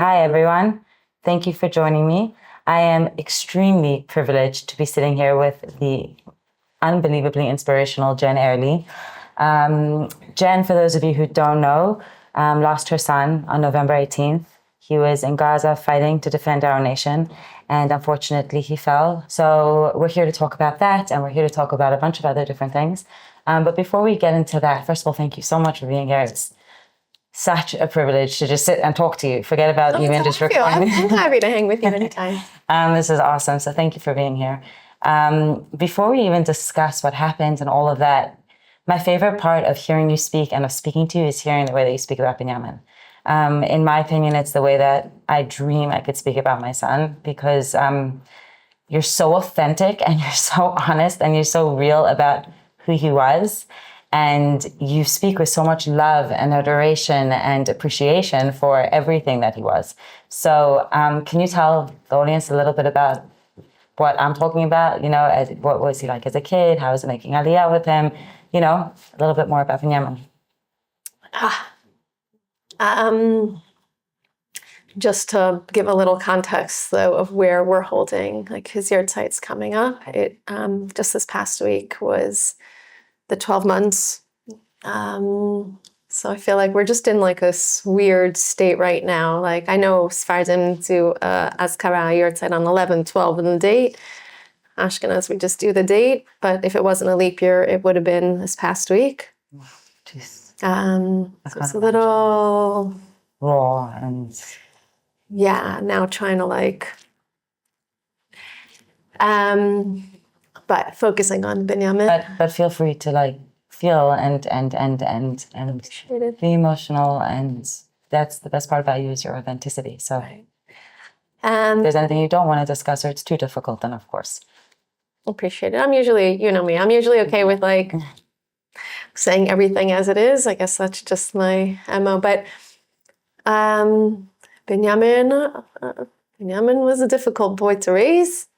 Hi, everyone. Thank you for joining me. I am extremely privileged to be sitting here with the unbelievably inspirational Jen Airley. Jen, for those of you who don't know, lost her son on November 18th. He was in Gaza fighting to defend our nation, and unfortunately he fell. So we're here to talk about that, and we're here to talk about a bunch of other different things. But before we get into that, first of all, thank you so much for being here. It's such a privilege to just sit and talk to you. Forget about even just recording. I'm happy to hang with you anytime. This is awesome. So thank you for being here. Before we even discuss what happened and all of that, my favorite part of hearing you speak and of speaking to you is hearing the way that you speak about Benjamin. In my opinion, it's the way that I dream I could speak about my son, because you're so authentic and you're so honest and you're so real about who he was. And you speak with so much love and adoration and appreciation for everything that he was. So can you tell the audience a little bit about what I'm talking about? You know, what was he like as a kid? How was it making Aliyah with him? You know, a little bit more about Benjamin. Just to give a little context, though, of where we're holding, like his yahrzeit coming up. It just this past week was the 12 months. So I feel like we're just in like a weird state right now. Like I know Sephardim do Azkara yahrzeit on 11, 12 and the date. Ashkenaz, we just do the date. But if it wasn't a leap year, it would have been this past week. Jeez. So it's a little raw and now trying to like but focusing on Benjamin. But feel free to like feel and be emotional, and that's the best part about you is your authenticity. So if there's anything you don't want to discuss or it's too difficult, then of course. Appreciate it. I'm usually, you know me, I'm usually okay with like saying everything as it is. I guess that's just my MO. But Benjamin was a difficult boy to raise.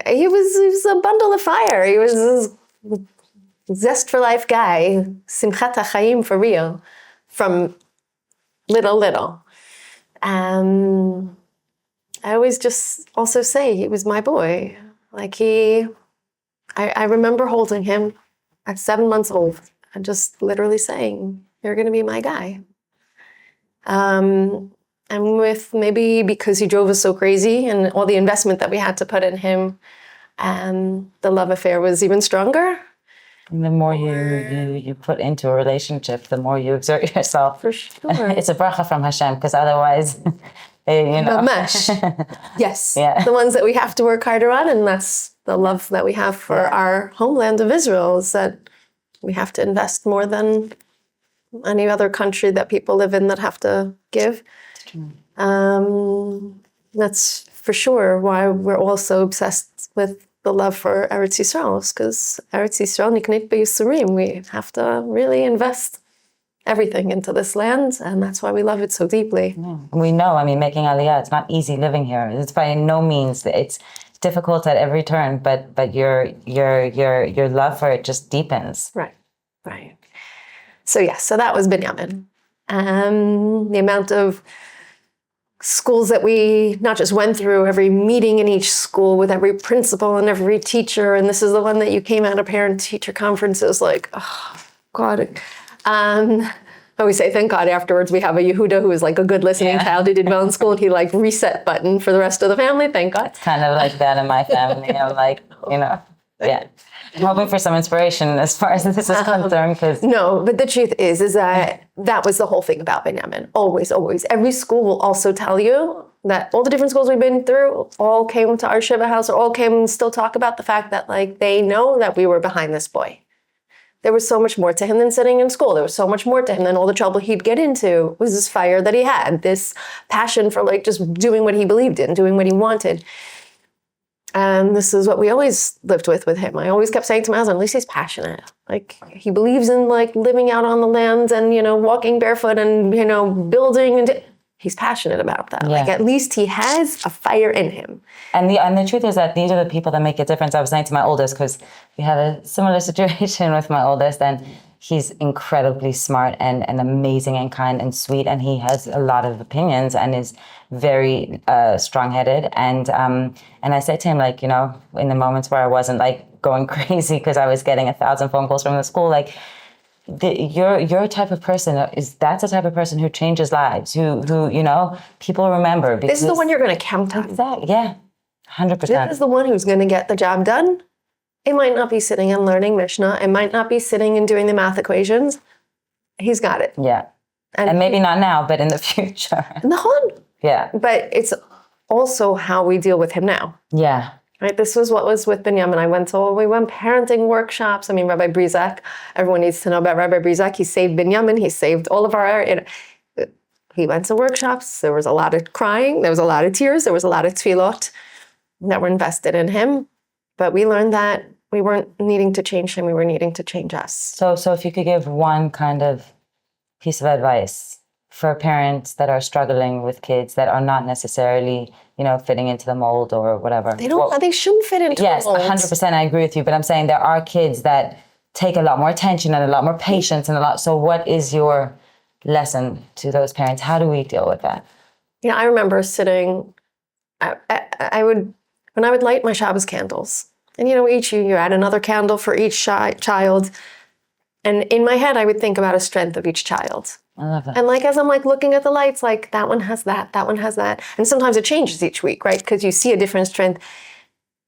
He was a bundle of fire. He was this zest for life guy, simchat ha'chaim for real, from little. I always just also say he was my boy. Like I remember holding him at 7 months old and just literally saying, "You're going to be my guy." And with maybe because he drove us so crazy and all the investment that we had to put in him, the love affair was even stronger. And the more you put into a relationship, the more you exert yourself. For sure. It's a bracha from Hashem, because otherwise, you know. Mamash. Yes. Yeah. The ones that we have to work harder on, and that's the love that we have for our homeland of Israel, is that we have to invest more than any other country that people live in that have to give. That's for sure why we're all so obsessed with the love for Eretz Yisrael, because Eretz Yisrael niknit b'yisurim. We have to really invest everything into this land, and that's why we love it so deeply. Yeah. We know, I mean, making Aliyah, it's not easy living here. It's by no means, it's difficult at every turn, but your love for it just deepens. Right. So that was Benjamin. The amount of schools that we not just went through, every meeting in each school with every principal and every teacher, and this is the one that you came out of parent-teacher conferences like, oh, God. I always say, thank God afterwards we have a Yehuda who is like a good listening child who did well in school, and he like reset button for the rest of the family, thank God. It's kind of like that in my family. I'm like, you know, yeah. I'm hoping for some inspiration as far as this is concerned. No, but the truth is that was the whole thing about Benjamin. Always. Every school will also tell you that all the different schools we've been through all came to our Shiva house, or all came and still talk about the fact that like they know that we were behind this boy. There was so much more to him than sitting in school. There was so much more to him than all the trouble he'd get into. Was this fire that he had, this passion for like just doing what he believed in, doing what he wanted. And this is what we always lived with him. I always kept saying to him, at least he's passionate. Like he believes in like living out on the land and, you know, walking barefoot and, you know, building. And he's passionate about that. Yeah. Like at least he has a fire in him. And the truth is that these are the people that make a difference. I was saying to my oldest, because we had a similar situation with my oldest, and he's incredibly smart and amazing and kind and sweet, and he has a lot of opinions and is very strong-headed. And I said to him, like, you know, in the moments where I wasn't like going crazy because I was getting 1,000 phone calls from the school, like, you're a type of person that's a type of person who changes lives, who you know, people remember. Because This is the one you're going to count on. Exactly. Yeah, 100%. This is the one who's going to get the job done. It might not be sitting and learning Mishnah. It might not be sitting and doing the math equations. He's got it. Yeah, and maybe not now, but in the future. No. Yeah. But it's also how we deal with him now. Yeah. Right. This was what was with Binyamin. We went parenting workshops. I mean, Rabbi Brizak, everyone needs to know about Rabbi Brizak. He saved Binyamin. He saved all of our, he went to workshops. There was a lot of crying. There was a lot of tears. There was a lot of tefillot that were invested in him. But we learned that we weren't needing to change him. We were needing to change us. So if you could give one kind of piece of advice for parents that are struggling with kids that are not necessarily, you know, fitting into the mold or whatever. They shouldn't fit into yes, the mold. 100%, I agree with you. But I'm saying there are kids that take a lot more attention and a lot more patience and a lot. So what is your lesson to those parents? How do we deal with that? You know, I remember sitting, when I would light my Shabbos candles, and you know, each you add another candle for each child, and in my head I would think about a strength of each child. I love that. And like as I'm like looking at the lights, like that one has that one has that, and sometimes it changes each week, right? Because you see a different strength,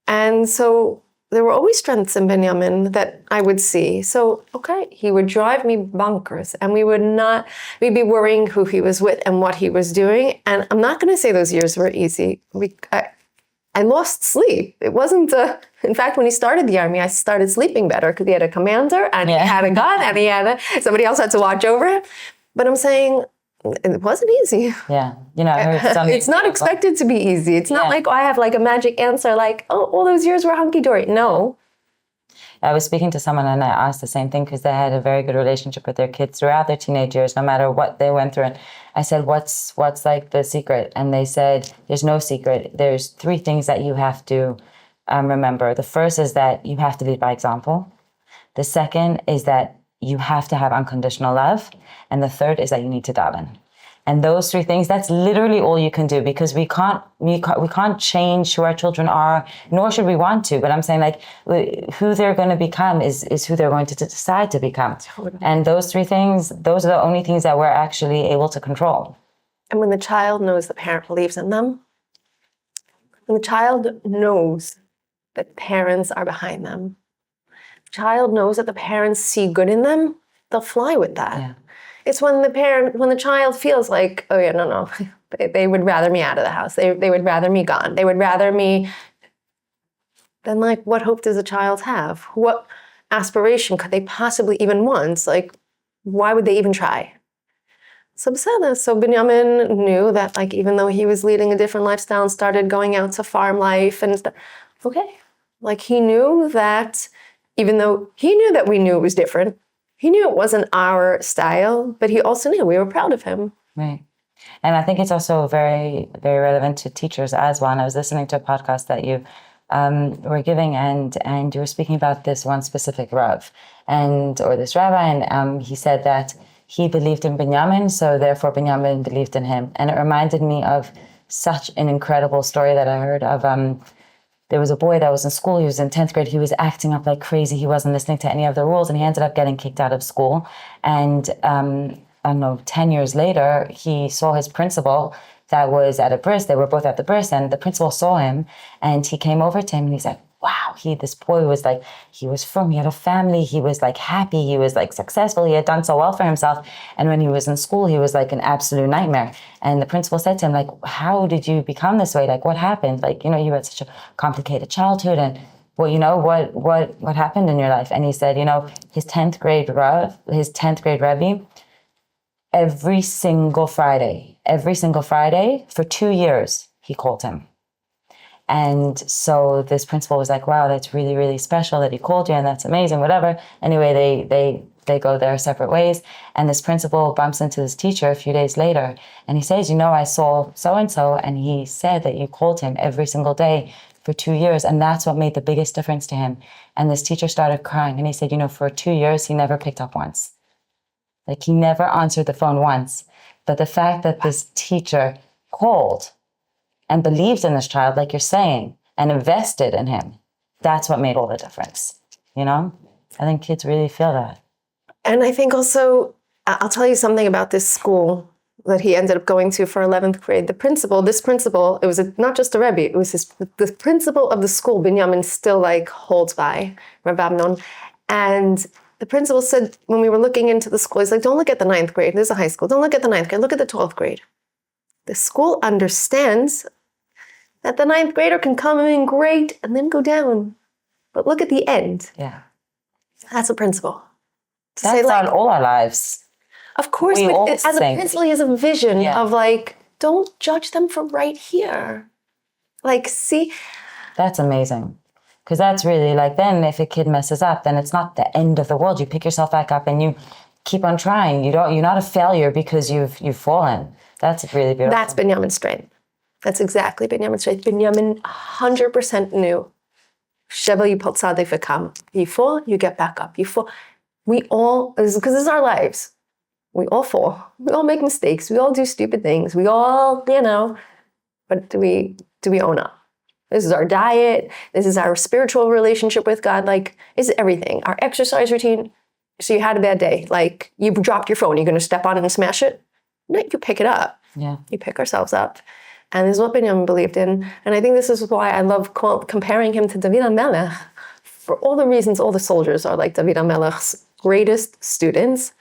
and so there were always strengths in Binyamin that I would see. So okay, he would drive me bonkers, and we'd be worrying who he was with and what he was doing. And I'm not going to say those years were easy. I lost sleep. It wasn't, in fact, when he started the army, I started sleeping better because he had a commander and he had a gun and he had somebody else had to watch over him. But I'm saying it wasn't easy. Yeah. You know, I heard something. It's not expected to be easy. It's not like, I have like a magic answer, like, all those years were hunky-dory. No. I was speaking to someone and I asked the same thing because they had a very good relationship with their kids throughout their teenage years, no matter what they went through. And I said, what's like the secret? And they said, there's no secret. There's 3 things that you have to remember. The first is that you have to lead by example. The second is that you have to have unconditional love. And the third is that you need to daven. And those 3 things, that's literally all you can do, because we can't change who our children are, nor should we want to. But I'm saying, like, who they're going to become is who they're going to decide to become. And those 3 things, those are the only things that we're actually able to control. And when the child knows the parent believes in them, when the child knows that parents are behind them, the child knows that the parents see good in them, they'll fly with that. Yeah. It's when the child feels like, oh yeah, no, they would rather me out of the house. They would rather me gone. They would rather me. Then, like, what hope does a child have? What aspiration could they possibly even want? Like, why would they even try? So Binyamin knew that, like, even though he was leading a different lifestyle and started going out to farm life and like, he knew that, even though he knew that we knew it was different. He knew it wasn't our style, but he also knew we were proud of him. Right. And I think it's also very, very relevant to teachers as well. And I was listening to a podcast that you were giving, and you were speaking about this one specific Rav, or this rabbi, and he said that he believed in Binyamin, so therefore Binyamin believed in him. And it reminded me of such an incredible story that I heard of. There was a boy that was in school. He was in 10th grade. He was acting up like crazy. He wasn't listening to any of the rules, and he ended up getting kicked out of school. And I don't know, 10 years later, he saw his principal that was at a bris. They were both at the bris, and the principal saw him, and he came over to him, and he's like, wow, this boy was like, he was firm, he had a family, he was like happy, he was like successful, he had done so well for himself. And when he was in school, he was like an absolute nightmare. And the principal said to him, like, how did you become this way? Like, what happened? Like, you know, you had such a complicated childhood, and well, you know, what happened in your life? And he said, you know, his 10th grade Rebbe, every single Friday for 2 years, he called him. And so this principal was like, wow, that's really, really special that he called you, and that's amazing, whatever. Anyway, they go their separate ways. And this principal bumps into this teacher a few days later, and he says, you know, I saw so-and-so, and he said that you called him every single day for 2 years. And that's what made the biggest difference to him. And this teacher started crying. And he said, for 2 years, he never picked up once. Like, he never answered the phone once. But the fact that this teacher called and believed in this child, like you're saying, and invested in him, that's what made all the difference. I think kids really feel that. And I think also, I'll tell you something about this school that he ended up going to for 11th grade. This principal, it was not just a Rebbe, it was the principal of the school, Binyamin still holds by, Reb Amnon. And the principal said, when we were looking into the school, he's like, don't look at the 9th grade. There's a high school. Don't look at the 9th grade. Look at the 12th grade. The school understands that the 9th grader can come in great and then go down. But look at the end. Yeah. That's a principal. That's on all our lives. Of course, but as a principal, he has a vision of don't judge them for right here. See. That's amazing. Because that's really then if a kid messes up, then it's not the end of the world. You pick yourself back up and you keep on trying. You're not a failure because you've fallen. That's really beautiful. That's Binyamin's strength. That's exactly Binyamin's strength. Binyamin 100% knew. Sheva yipol tzaddik v'kam. You fall, you get back up. You fall. We all, because this is our lives. We all fall. We all make mistakes. We all do stupid things. We all, but do we own up? This is our diet. This is our spiritual relationship with God. It's everything. Our exercise routine. So you had a bad day. You dropped your phone. You're going to step on it and smash it? No, you pick it up. Yeah. You pick ourselves up. And this is what Binyamin believed in. And I think this is why I love comparing him to David HaMelech. For all the reasons all the soldiers are like David HaMelech's greatest students.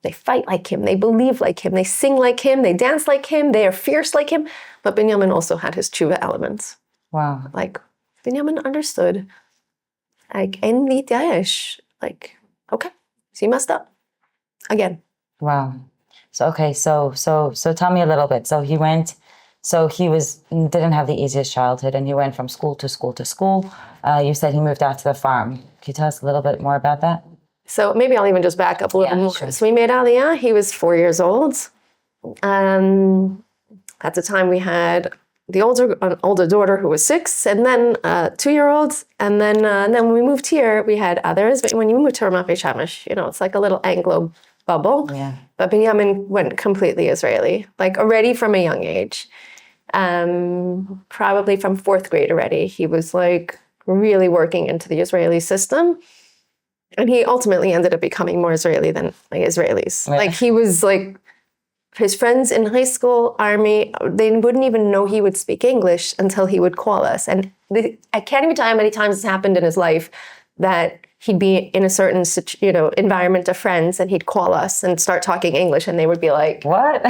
They fight like him. They believe like him. They sing like him. They dance like him. They are fierce like him. But Binyamin also had his tshuva elements. Wow. Binyamin understood. En lityayesh. Okay, so you messed up. Again. Wow. So, okay, so tell me a little bit. So he didn't have the easiest childhood, and he went from school to school to school. You said he moved out to the farm. Can you tell us a little bit more about that? So maybe I'll even just back up a little more. Sure. So we made Aliyah. He was 4 years old. At the time we had an older daughter who was 6, and then 2-year-olds. And then when we moved here, we had others. But when you move to Ramat Beit Shemesh, it's like a little Anglo bubble. Yeah. But Binyamin went completely Israeli, already from a young age. Probably from 4th grade already. He was really working into the Israeli system. And he ultimately ended up becoming more Israeli than Israelis. Yeah. He was his friends in high school, army, they wouldn't even know he would speak English until he would call us. And I can't even tell you how many times it's happened in his life that he'd be in a certain environment of friends and he'd call us and start talking English, and they would be like, what?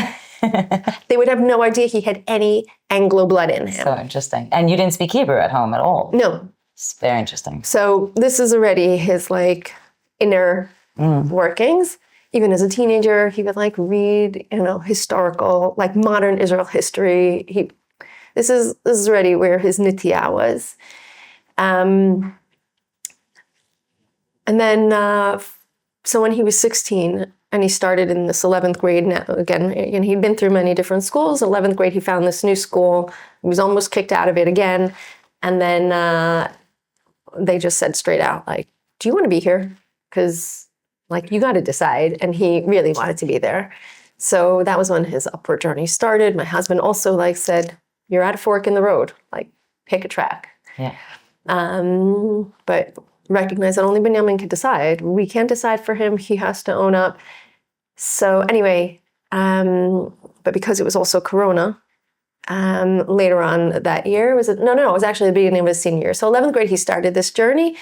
They would have no idea he had any Anglo blood in him. So interesting. And you didn't speak Hebrew at home at all? No. It's very interesting. So this is already his inner workings. Even as a teenager, he would read, historical, modern Israel history. This is already where his nitiyah was. And then, so when he was 16, and he started in this 11th grade, now, again, he'd been through many different schools. 11th grade, he found this new school. He was almost kicked out of it again. And then they just said straight out, do you want to be here? Because you got to decide. And he really wanted to be there. So that was when his upward journey started. My husband also said, you're at a fork in the road, pick a track. Yeah. But recognize that only Binyamin can decide. We can't decide for him. He has to own up. So anyway, but because it was also Corona, later on that year, it was actually the beginning of his senior year. So 11th grade, he started this journey.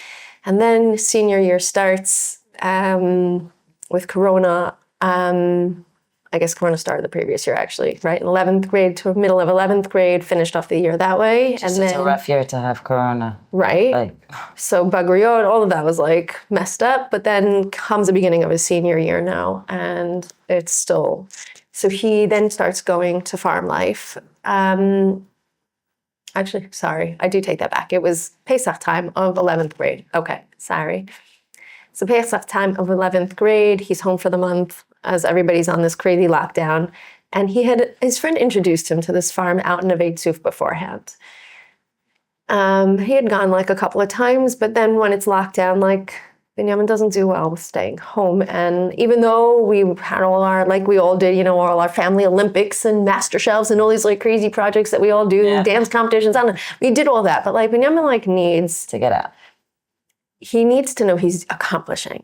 And then senior year starts with Corona. I guess Corona started the previous year, actually, right? In 11th grade to middle of 11th grade, finished off the year that way. It's a rough year to have Corona. Right. So Bagriyot, all of that was messed up. But then comes the beginning of his senior year now. And it's still... So he then starts going to farm life. Actually, sorry, I do take that back. It was Pesach time of 11th grade. Okay, sorry. So Pesach time of 11th grade, he's home for the month as everybody's on this crazy lockdown. And his friend introduced him to this farm out in Neve Tzuf beforehand. He had gone like a couple of times, but then when it's locked down, like Benjamin doesn't do well with staying home. And even though we had all our, like we all did, all our family Olympics and master shelves and all these like crazy projects that we all do, dance competitions, I don't know, we did all that. But like Benjamin like needs to get out. He needs to know he's accomplishing.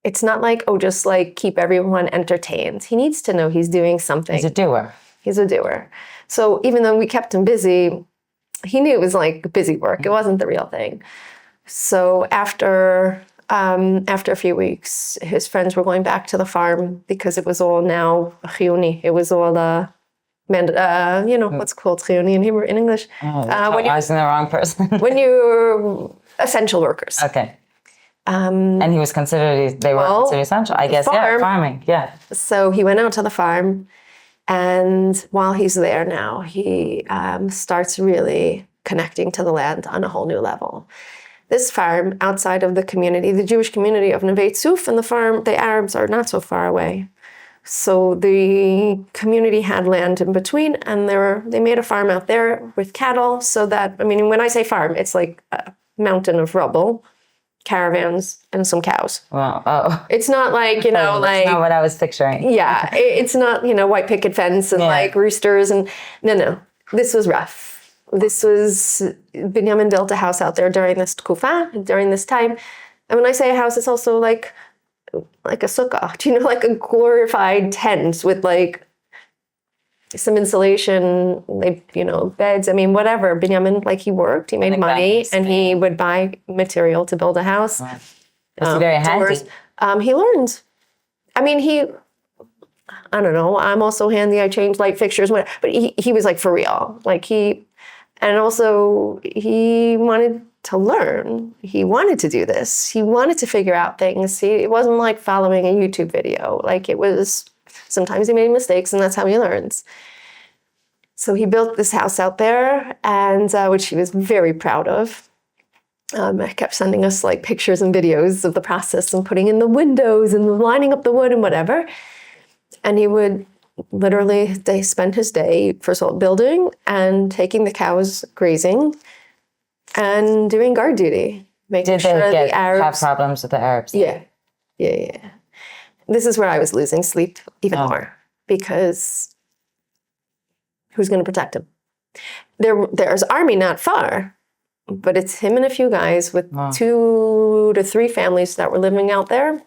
It's not like, just like keep everyone entertained. He needs to know he's doing something. He's a doer. He's a doer. So even though we kept him busy, he knew it was like busy work. It wasn't the real thing. So after a few weeks, his friends were going back to the farm because it was all now chiyuni. It was all what's called chiyuni in English? When I was in the wrong person. When you're essential workers. Okay. And he was considered, they were considered essential, I guess. Farming, yeah. So he went out to the farm, and while he's there now, he starts really connecting to the land on a whole new level. This farm, outside of the community, the Jewish community of Neve Tzuf, and the farm, the Arabs are not so far away. So the community had land in between, and they made a farm out there with cattle, so that, when I say farm, it's like a mountain of rubble, caravans, and some cows. Wow. Oh. It's not like, That's not what I was picturing. Yeah, it's not, white picket fence and like roosters and no. This was rough. Binyamin built a house out there during this tkufa, during this time. And when I say a house, it's also like a sukkah, like a glorified tent with like some insulation, like, beds, whatever. Binyamin, like he worked, he made money, and he would buy material to build a house. Wow. Was he very handy? He learned. I don't know, I'm also handy, I change light fixtures, whatever. But he was like for real. And also he wanted to learn. He wanted to do this. He wanted to figure out things. It wasn't like following a YouTube video. Like it was, sometimes he made mistakes, and that's how he learns. So he built this house out there, and which he was very proud of. I kept sending us like pictures and videos of the process and putting in the windows and lining up the wood and whatever. And he would they spend his day, first of all, building and taking the cows grazing and doing guard duty. Making Did they have problems with the Arabs? Yeah. This is where I was losing sleep even more, because who's going to protect him? There's army not far, but it's him and a few guys with 2 to 3 families that were living out there.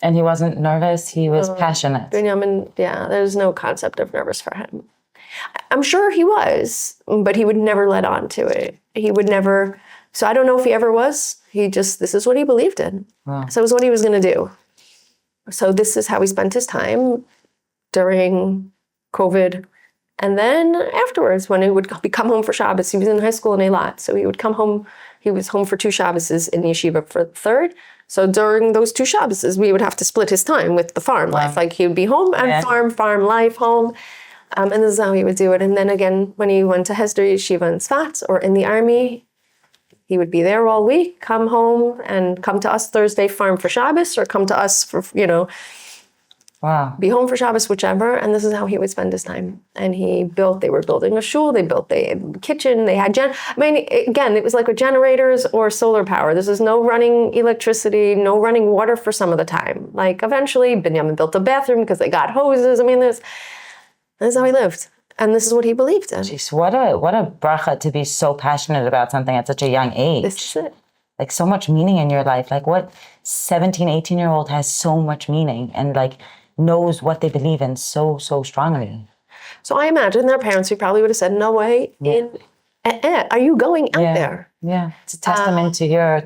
And he wasn't nervous, he was passionate. Benjamin, there's no concept of nervous for him. I'm sure he was, but he would never let on to it. He would never, so I don't know if he ever was. This is what he believed in. Wow. So it was what he was going to do. So this is how he spent his time during COVID. And then afterwards, when he would come home for Shabbos, he was in high school in Eilat. So he would come home, he was home for 2 Shabboses in yeshiva for the 3rd. So during those 2 Shabboses, we would have to split his time with the farm life. Like he would be home and farm life, home. And this is how he would do it. And then again, when he went to Hesder Yeshiva in Tzfat or in the army, he would be there all week, come home and come to us Thursday, farm for Shabbos, or come to us for, be home for Shabbos, whichever. And this is how he would spend his time. And they were building a shul, they built the kitchen, they had, again, it was like with generators or solar power. There's no running electricity, no running water for some of the time. Like eventually, Binyamin built a bathroom because they got hoses. This is how he lived. And this is what he believed in. Jeez, what a bracha to be so passionate about something at such a young age. This is it. Like so much meaning in your life. Like what 17, 18-year-old has so much meaning and like knows what they believe in so strongly. So I imagine their parents who probably would have said, no way, are you going out there? Yeah, it's a testament to your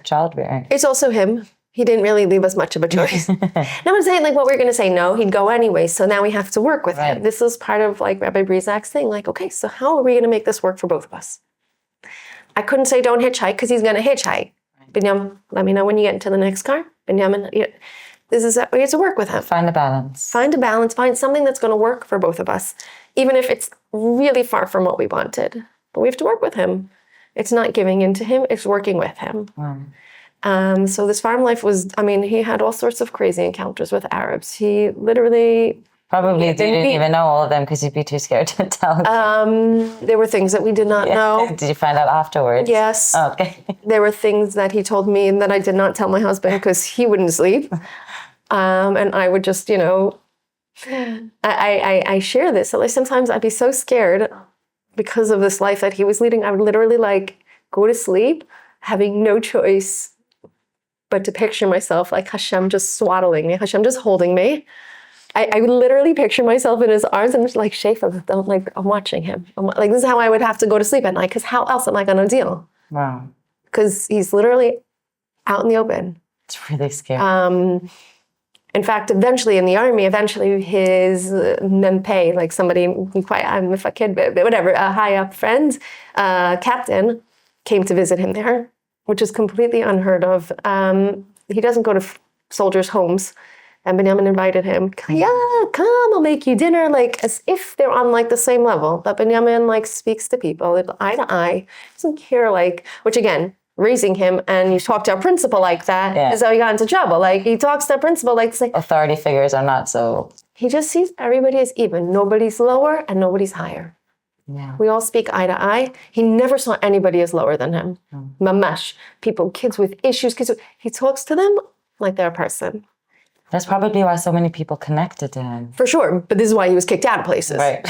childbearing. It's also him. He didn't really leave us much of a choice. No one's saying like what we're going to say no, he'd go anyway, so now we have to work with him. This is part of like Rabbi Brizak's thing, like, okay, so how are we going to make this work for both of us? I couldn't say don't hitchhike because he's going to hitchhike. Binyamin, let me know when you get into the next car. Binyamin, this is we have to work with him. Find a balance. Find something that's going to work for both of us, even if it's really far from what we wanted. But we have to work with him. It's not giving in to him, it's working with him. So this farm life was, he had all sorts of crazy encounters with Arabs. He literally... Probably didn't even know all of them because you'd be too scared to tell. There were things that we did not know. Did you find out afterwards? Yes. Oh, okay. There were things that he told me and that I did not tell my husband because he wouldn't sleep. And I would just, I share this. So like sometimes I'd be so scared because of this life that he was leading. I would literally like go to sleep having no choice but to picture myself like Hashem just swaddling me, Hashem just holding me. I would literally picture myself in his arms and just like I'm watching him. Like this is how I would have to go to sleep at night because how else am I going to deal? Wow. Because he's literally out in the open. It's really scary. In fact, eventually in the army, his mempe, like somebody, I'm if a kid, but whatever, a high up friend, captain, came to visit him there, which is completely unheard of. He doesn't go to soldiers' homes. And Benjamin invited him, yeah, come, I'll make you dinner, like as if they're on like the same level. But Benjamin like speaks to people eye to eye, doesn't care which again, raising him and you talk to a principal like that is how he got into trouble. Like he talks to a principal like it's like authority figures are not so. He just sees everybody as even. Nobody's lower and nobody's higher. Yeah. We all speak eye to eye. He never saw anybody as lower than him. Mamash, people, kids with issues, he talks to them like they're a person. That's probably why so many people connected to him. For sure, but this is why he was kicked out of places. Right.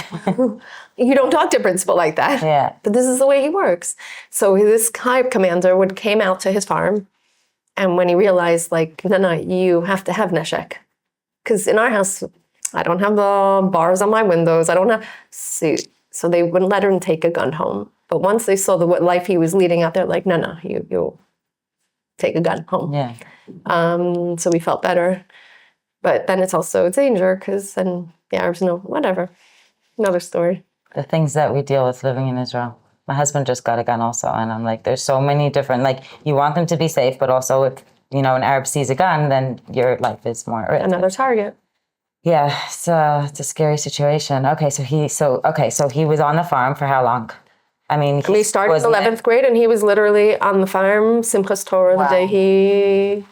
You don't talk to a principal like that. Yeah. But this is the way he works. So this high commander came out to his farm, and when he realized, like, no, you have to have neshek. Because in our house, I don't have the bars on my windows. I don't have... So they wouldn't let him take a gun home. But once they saw what life he was leading out there, like, no, you take a gun home. Yeah. So we felt better. But then it's also a danger because then the Arabs know, whatever. Another story. The things that we deal with living in Israel. My husband just got a gun also. And I'm like, there's so many different, like, you want them to be safe, but also if, an Arab sees a gun, then your life is more at risk. Another target. Yeah, it's a scary situation. Okay, so he was on the farm for how long? I mean, he started 11th grade and he was literally on the farm, Simchas Torah, the day he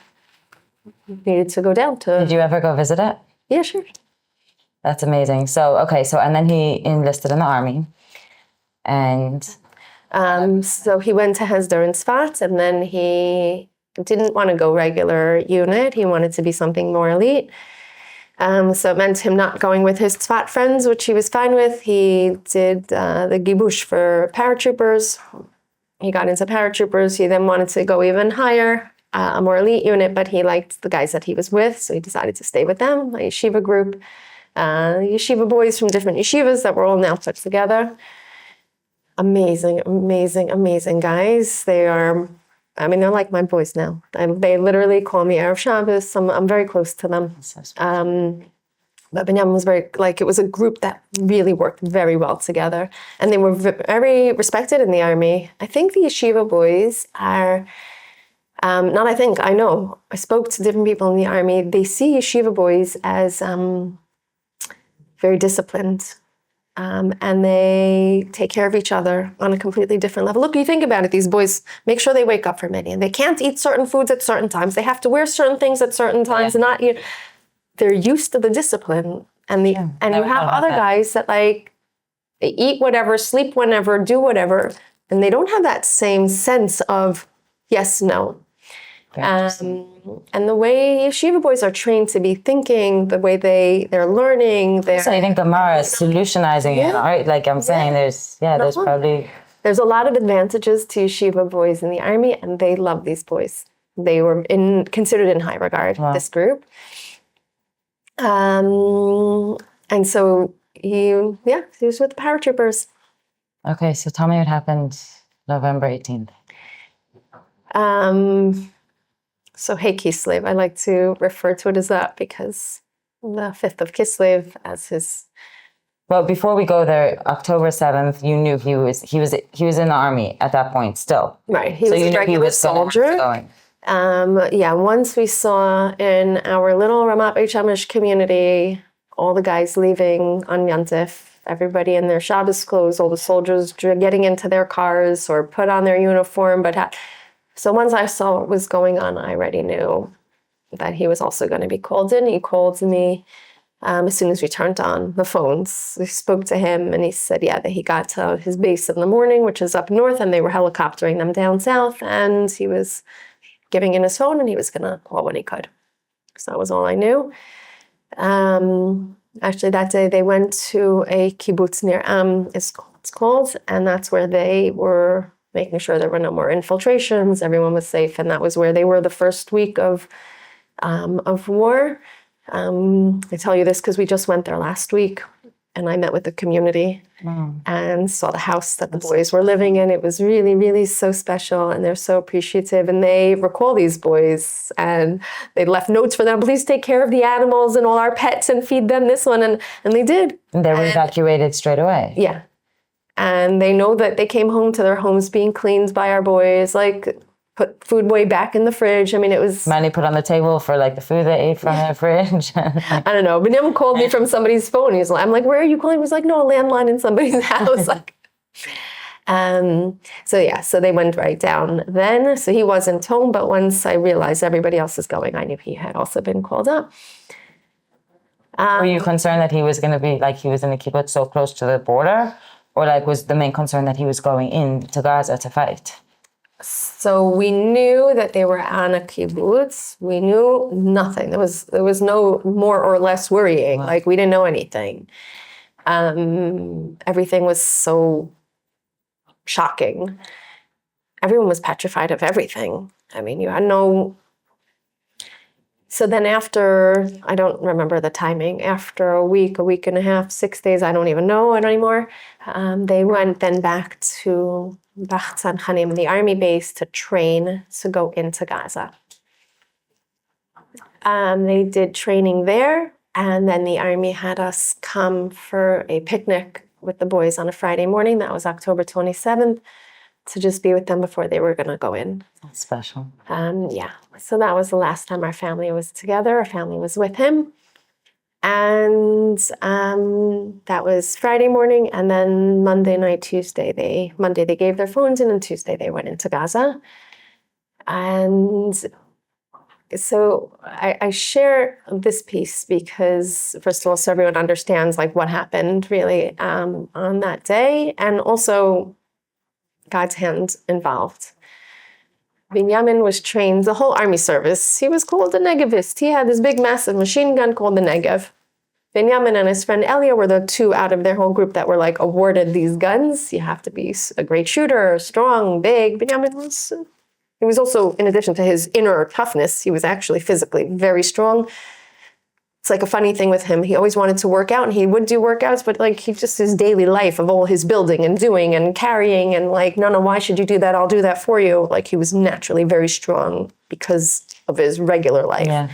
needed to go down to... Did you ever go visit it? Yeah, sure. That's amazing. So and then he enlisted in the army. And... so he went to Hesder in Tzfat, and then he didn't want to go regular unit. He wanted to be something more elite. So it meant him not going with his Tzfat friends, which he was fine with. He did the gibush for paratroopers. He got into paratroopers. He then wanted to go even higher, a more elite unit, but he liked the guys that he was with, so he decided to stay with them, a yeshiva group, yeshiva boys from different yeshivas that were all now put together. Amazing, amazing, amazing guys. They're like my boys now. They literally call me Erev Shabbos. I'm very close to them. But Binyamin was it was a group that really worked very well together. And they were very respected in the army. I think the yeshiva boys are, I know. I spoke to different people in the army. They see yeshiva boys as very disciplined. And they take care of each other on a completely different level. Look, you think about it, these boys make sure they wake up for minyan. They can't eat certain foods at certain times. They have to wear certain things at certain times. And they're used to the discipline. And you have other guys that they eat whatever, sleep whenever, do whatever. And they don't have that same sense of yes, no. And the way yeshiva boys are trained to be thinking, the way they're learning. So I think Gemara is solutionizing it, right? Like I'm saying, there's probably... There's a lot of advantages to yeshiva boys in the army, and they love these boys. They were considered in high regard, this group. And so he was with the paratroopers. Okay, so tell me what happened November 18th. So Hey Kislev, I like to refer to it as that because the 5th of Kislev as his... Well, before we go there, October 7th, you knew he was in the army at that point still. Right, he was a regular soldier. Once we saw in our little Ramat Beit Shemesh community, all the guys leaving on Yantif, everybody in their Shabbos clothes, all the soldiers getting into their cars or put on their uniform, so once I saw what was going on, I already knew that he was also going to be called in. He called me As soon as we turned on the phones, we spoke to him and he said, yeah, that he got to his base in the morning, which is up north, and they were helicoptering them down south, and he was giving in his phone and he was going to call when he could. So that was all I knew. Actually, that day they went to a kibbutz near it's called, and that's where they were making sure there were no more infiltrations, everyone was safe, and that was where they were the first week of war. I tell you this because we just went there last week, and I met with the community and saw the house that the boys were living in. It was really, really so special, and they're so appreciative. And they recall these boys, and they left notes for them. Please take care of the animals and all our pets and feed them this one. And they did. And they were evacuated straight away. Yeah. And they know that they came home to their homes being cleaned by our boys, like put food way back in the fridge. I mean, it was... Money put on the table for like the food they ate from the fridge. I don't know. Benyam called me from somebody's phone. He's like, I'm like, where are you calling? He was like, no, a landline in somebody's house. Like, so they went right down then. So he wasn't home, but once I realized everybody else is going, I knew he had also been called up. Were you concerned that he was going to be like he was in the kibbutz so close to the border? Or like was the main concern that he was going into Gaza to fight? So we knew that they were on a kibbutz. We knew nothing. There was no more or less worrying. Wow. Like we didn't know anything. Everything was so shocking. Everyone was petrified of everything. I mean, you had no... So then after, I don't remember the timing, after a week and a half, 6 days, I don't even know it anymore. They went then back to Bachtzan Chanim, the army base, to train to go into Gaza. They did training there, and then the army had us come for a picnic with the boys on a Friday morning. That was October 27th, to just be with them before they were going to go in. That's special. Yeah. So that was the last time our family was together. Our family was with him. And that was Friday morning. And then Monday night, Monday they gave their phones in, and Tuesday they went into Gaza. And so I share this piece because, first of all, so everyone understands like what happened really on that day, and also God's hand involved. Binyamin was trained, the whole army service, he was called a Negevist. He had this big, massive machine gun called the Negev. Binyamin and his friend Elia were the two out of their whole group that were like awarded these guns. You have to be a great shooter, strong, big. Binyamin was, he was also, in addition to his inner toughness, he was actually physically very strong. It's like a funny thing with him. He always wanted to work out, and he would do workouts, but like he just his daily life of all his building and doing and carrying and like, no, why should you do that? I'll do that for you. Like he was naturally very strong because of his regular life. Yeah.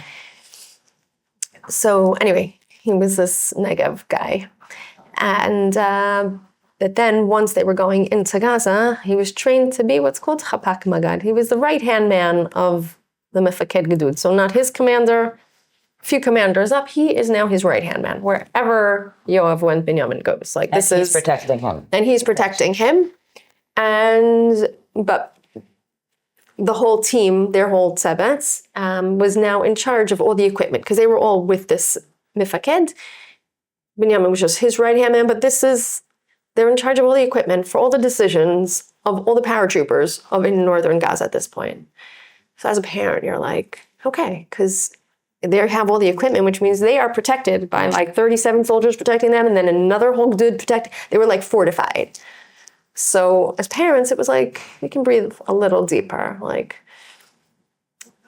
So anyway, he was this Negev guy. And but then once they were going into Gaza, he was trained to be what's called Chapak Magad. He was the right-hand man of the Mefaked Gedud. So not his commander, few commanders up, he is now his right-hand man, wherever Yoav when Binyamin goes. Like this is protecting him. And he's protecting him. But the whole team, their whole tzebetz, was now in charge of all the equipment, because they were all with this Mifaked. Binyamin was just his right-hand man, but they're in charge of all the equipment for all the decisions of all the paratroopers in northern Gaza at this point. So as a parent, you're like, okay, because they have all the equipment, which means they are protected by like 37 soldiers protecting them, and then another whole dude protecting. They were like fortified. So as parents, it was like, we can breathe a little deeper. Like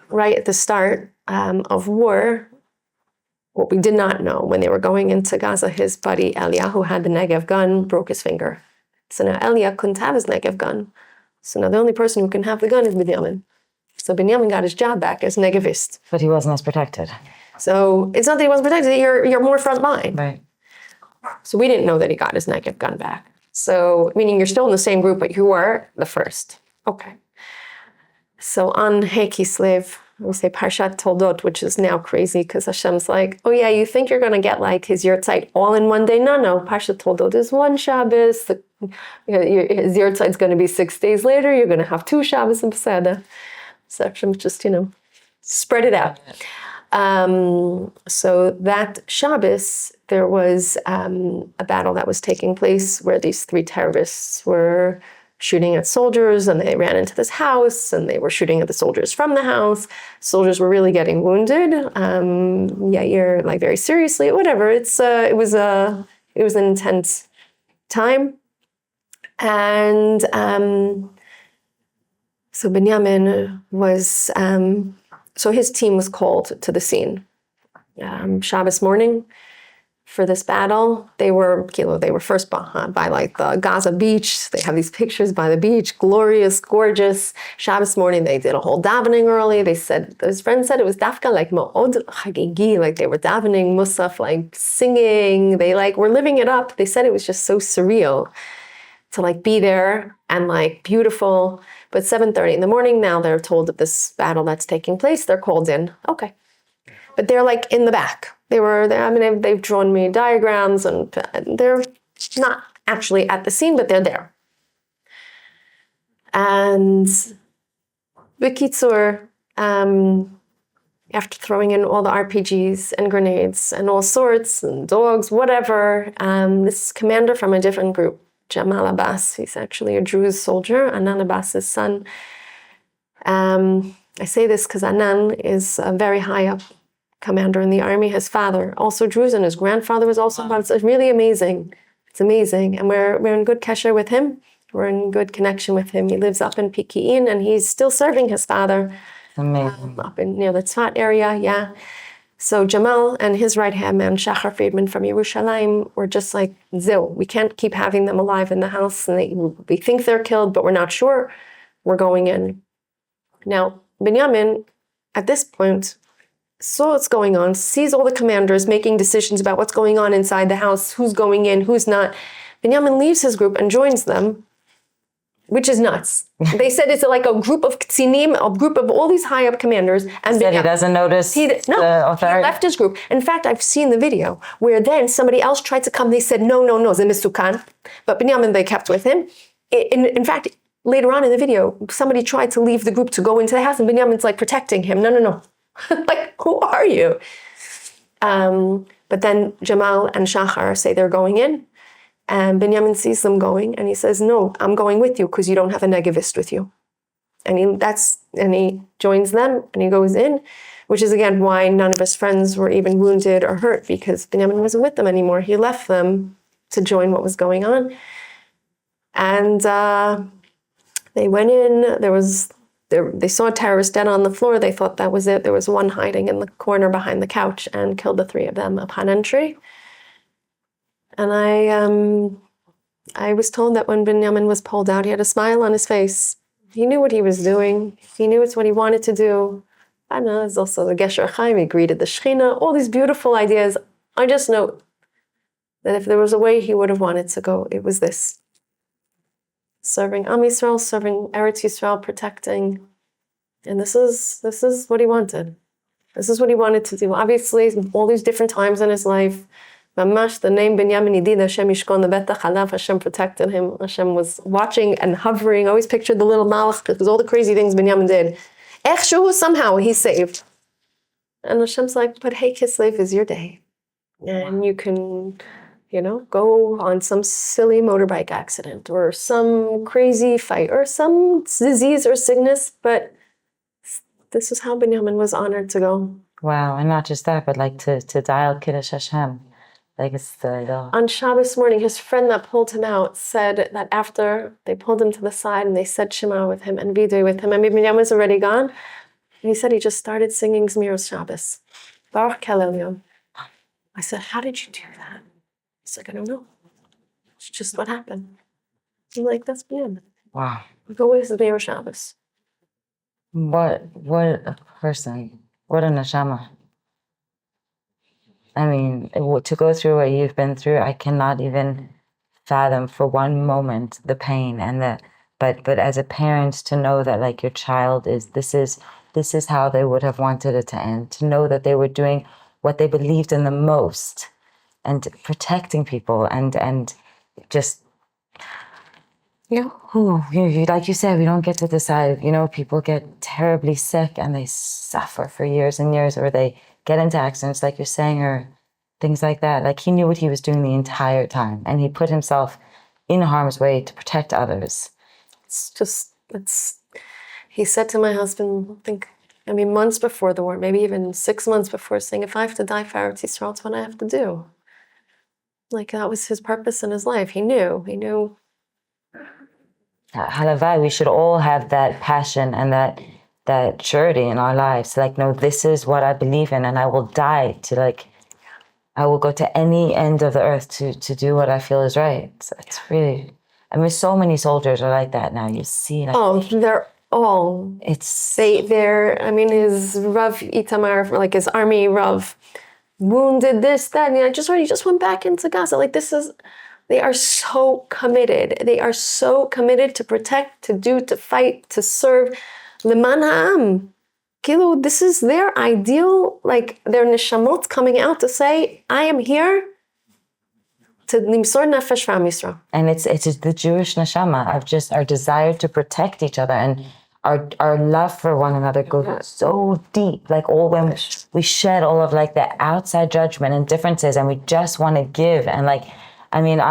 right at the start of war, what we did not know when they were going into Gaza, his buddy Elia, who had the Negev gun, broke his finger. So now Elia couldn't have his Negev gun. So now the only person who can have the gun is Binyamin. So Binyamin got his job back as Negevist. But he wasn't as protected. So it's not that he wasn't protected, you're more front line. Right. So we didn't know that he got his Negev gun back. So, meaning you're still in the same group, but you were the first. Okay. So on Hey Kislev, we say Parshat Toldot, which is now crazy because Hashem's like, oh yeah, you think you're going to get like his Yurtzeit all in one day? No. Parshat Toldot is one Shabbos. His Yurtzeit's going to be 6 days later. You're going to have 2 Shabbos and Pesach. So Hashem just, spread it out. So that Shabbos, there was a battle that was taking place where these three terrorists were shooting at soldiers, and they ran into this house, and they were shooting at the soldiers from the house. Soldiers were really getting wounded. Yair, like very seriously, whatever. It was an intense time, and so Binyamin was. So his team was called to the scene. Shabbos morning for this battle. They were first by like the Gaza beach. They have these pictures by the beach, glorious, gorgeous. Shabbos morning, they did a whole davening early. They said, his friend said it was dafka like ma'od chagigi, like they were davening musaf, like singing. They like were living it up. They said it was just so surreal to like be there and like beautiful. But 7:30 in the morning, now they're told of this battle that's taking place. They're called in. Okay. But they're like in the back. They've drawn me diagrams, and they're not actually at the scene, but they're there. And B'kitzur, after throwing in all the RPGs and grenades and all sorts and dogs, whatever, this commander from a different group, Jamal Abbas, he's actually a Druze soldier, Anan Abbas's son. I say this because Anan is a very high up commander in the army. His father, also Druze, and his grandfather was also. It's really amazing. It's amazing. And we're in good kesher with him. We're in good connection with him. He lives up in Piki'in, and he's still serving his father. Amazing. Up in near the Tzfat area, yeah. So Jamal and his right-hand man, Shachar Friedman from Yerushalayim, were just like, Zil, we can't keep having them alive in the house. And we think they're killed, but we're not sure. We're going in. Now, Binyamin, at this point, saw what's going on, sees all the commanders making decisions about what's going on inside the house, who's going in, who's not. Binyamin leaves his group and joins them, which is nuts. They said it's like a group of ktzinim, a group of all these high-up commanders. And Said he doesn't notice the authority. He left his group. In fact, I've seen the video where then somebody else tried to come. They said, no, ze misukan. But Binyamin, they kept with him. In fact, later on in the video, somebody tried to leave the group to go into the house, and Binyamin's like protecting him. No. Like, who are you? But then Jamal and Shachar say they're going in. And Binyamin sees them going, and he says, no, I'm going with you because you don't have a negavist with you. And he joins them, and he goes in, which is, again, why none of his friends were even wounded or hurt, because Binyamin wasn't with them anymore. He left them to join what was going on. And they went in. They saw a terrorist dead on the floor. They thought that was it. There was one hiding in the corner behind the couch and killed the three of them upon entry. And I was told that when Binyamin was pulled out, he had a smile on his face. He knew what he was doing. He knew it's what he wanted to do. I know, there's also the Gesher Chaim. He greeted the Shechina. All these beautiful ideas. I just know that if there was a way he would have wanted to go, it was this. Serving Am Yisrael, serving Eretz Yisrael, protecting. And this is what he wanted. This is what he wanted to do. Obviously, all these different times in his life, Mamash, the name Binyamin Yidid, Hashem Yishkon Lebetach Halav, Hashem protected him. Hashem was watching and hovering. I always pictured the little malach, because all the crazy things Binyamin did. Echshu, somehow he's saved. And Hashem's like, but hey, Kislev is your day. And you can, go on some silly motorbike accident or some crazy fight or some disease or sickness. But this is how Binyamin was honored to go. Wow, and not just that, but like to dial Kiddush Hashem. Like it's On Shabbos morning, his friend that pulled him out said that after they pulled him to the side and they said Shema with him and Vidui with him, and Binyamin was already gone, and he said he just started singing Zmiros Shabbos. Baruch Kel Elyon. I said, how did you do that? He's like, I don't know. It's just what happened. I'm like, that's Binyamin. Wow. Go with Zmiros Shabbos. What a person. What a neshama. I mean, to go through what you've been through, I cannot even fathom for one moment the pain and but as a parent, to know that like your child this is how they would have wanted it to end, to know that they were doing what they believed in the most and protecting people and just, like you said, we don't get to decide, people get terribly sick and they suffer for years and years, or they get into accidents like you're saying, or things like that. Like he knew what he was doing the entire time, and he put himself in harm's way to protect others. He said to my husband, months before the war, maybe even 6 months before, saying, if I have to die for Eretz Yisrael, it's what I have to do. Like that was his purpose in his life. He knew. Halavai, we should all have that passion and that surety in our lives. Like, no, this is what I believe in, and I will die to I will go to any end of the earth to do what I feel is right. So it's really, so many soldiers are like that now. You see, they're all. His Rav Itamar, like his army Rav, wounded this, that, and he just went back into Gaza. Like they are so committed. They are so committed to protect, to fight, to serve. Leman ha'am. This is their ideal, like their neshamot coming out to say, I am here to nimsor nefesh v'am Yisrael. And it's the Jewish neshama of just our desire to protect each other, and our love for one another goes so deep. Like when we shed all of like the outside judgment and differences, and we just want to give. And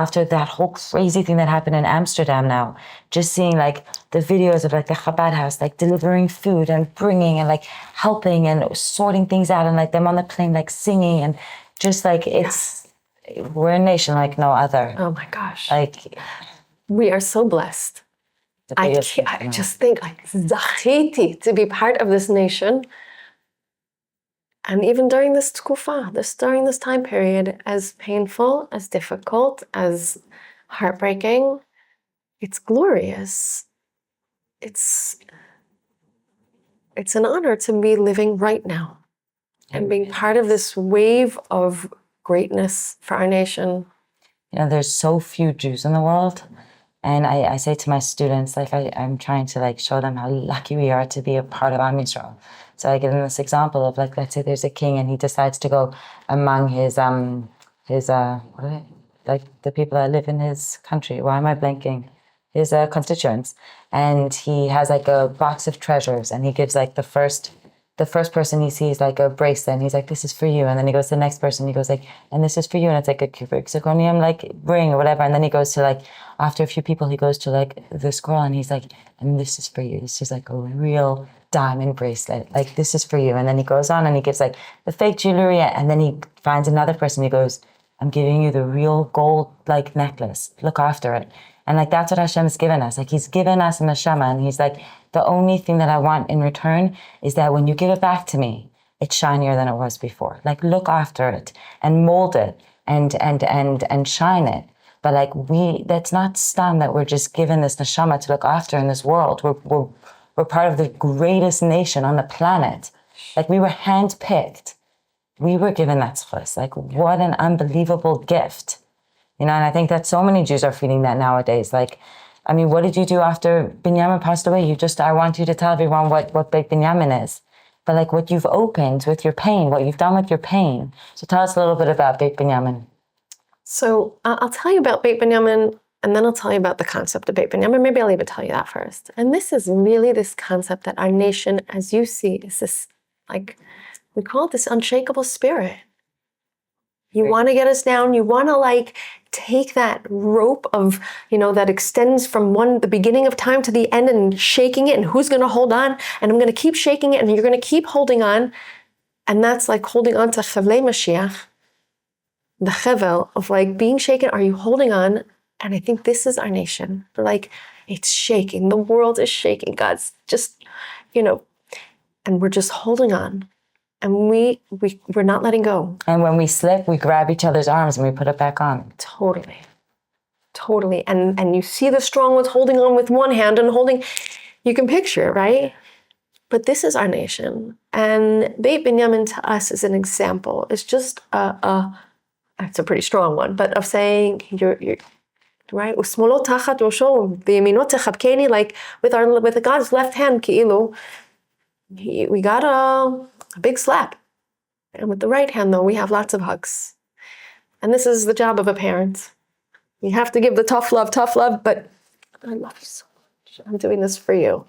after that whole crazy thing that happened in Amsterdam now, just seeing like the videos of like the Chabad house, like delivering food and bringing and like helping and sorting things out, and like them on the plane, like singing, and just like we're a nation like no other. Oh my gosh. Like we are so blessed. I just think zachiti to be part of this nation. And even during this tkufa, during this time period, as painful, as difficult, as heartbreaking, it's glorious. It's an honor to be living right now and being part of this wave of greatness for our nation. There's so few Jews in the world. And I say to my students, like I'm trying to like show them how lucky we are to be a part of Am Yisrael. So I give them this example of like, let's say there's a king and he decides to go among his the people that live in his country. Why am I blanking? His constituents. And he has like a box of treasures, and he gives like the first person he sees like a bracelet, and he's like, this is for you. And then he goes to the next person, he goes like, and this is for you. And it's like a zirconium like ring or whatever. And then he goes to like, after a few people, he goes to like the scroll, and he's like, and this is for you. This is like a real diamond bracelet. Like, this is for you. And then he goes on and he gives like the fake jewelry. And then he finds another person. He goes, I'm giving you the real gold like necklace. Look after it. And like, that's what Hashem has given us. Like, he's given us a neshama, and he's like, the only thing that I want in return is that when you give it back to me, it's shinier than it was before. Like, look after it and mold it and shine it. But like, that's not stam that we're just given this neshama to look after in this world. We're part of the greatest nation on the planet. Like, we were handpicked. We were given that zchus. Like, what an unbelievable gift. And I think that so many Jews are feeling that nowadays. Like, what did you do after Binyamin passed away? I want you to tell everyone what Beit Binyamin is. But like, what you've opened with your pain, what you've done with your pain. So tell us a little bit about Beit Binyamin. So I'll tell you about Beit Binyamin, and then I'll tell you about the concept of Beit Binyamin. Maybe I'll even tell you that first. And this is really this concept that our nation, as you see, is this, like, we call it this unshakable spirit. You want to get us down. You want to like take that rope of, that extends from the beginning of time to the end, and shaking it, and who's going to hold on, and I'm going to keep shaking it, and you're going to keep holding on. And that's like holding on to Chavlei Mashiach, the Chevel of like being shaken. Are you holding on? And I think this is our nation. Like, it's shaking. The world is shaking. God's just, and we're just holding on. And we're not letting go. And when we slip, we grab each other's arms and we put it back on. Totally. And you see the strong ones holding on with one hand and holding, you can picture it, right? But this is our nation. And Beit Binyamin to us is an example. It's just it's a pretty strong one, but of saying you're right. Usmolo tachat rosho v'yamino techabkeni, like with God's left hand, ki'ilu, we got a big slap. And with the right hand, though, we have lots of hugs. And this is the job of a parent. You have to give the tough love, but I love you so much. I'm doing this for you.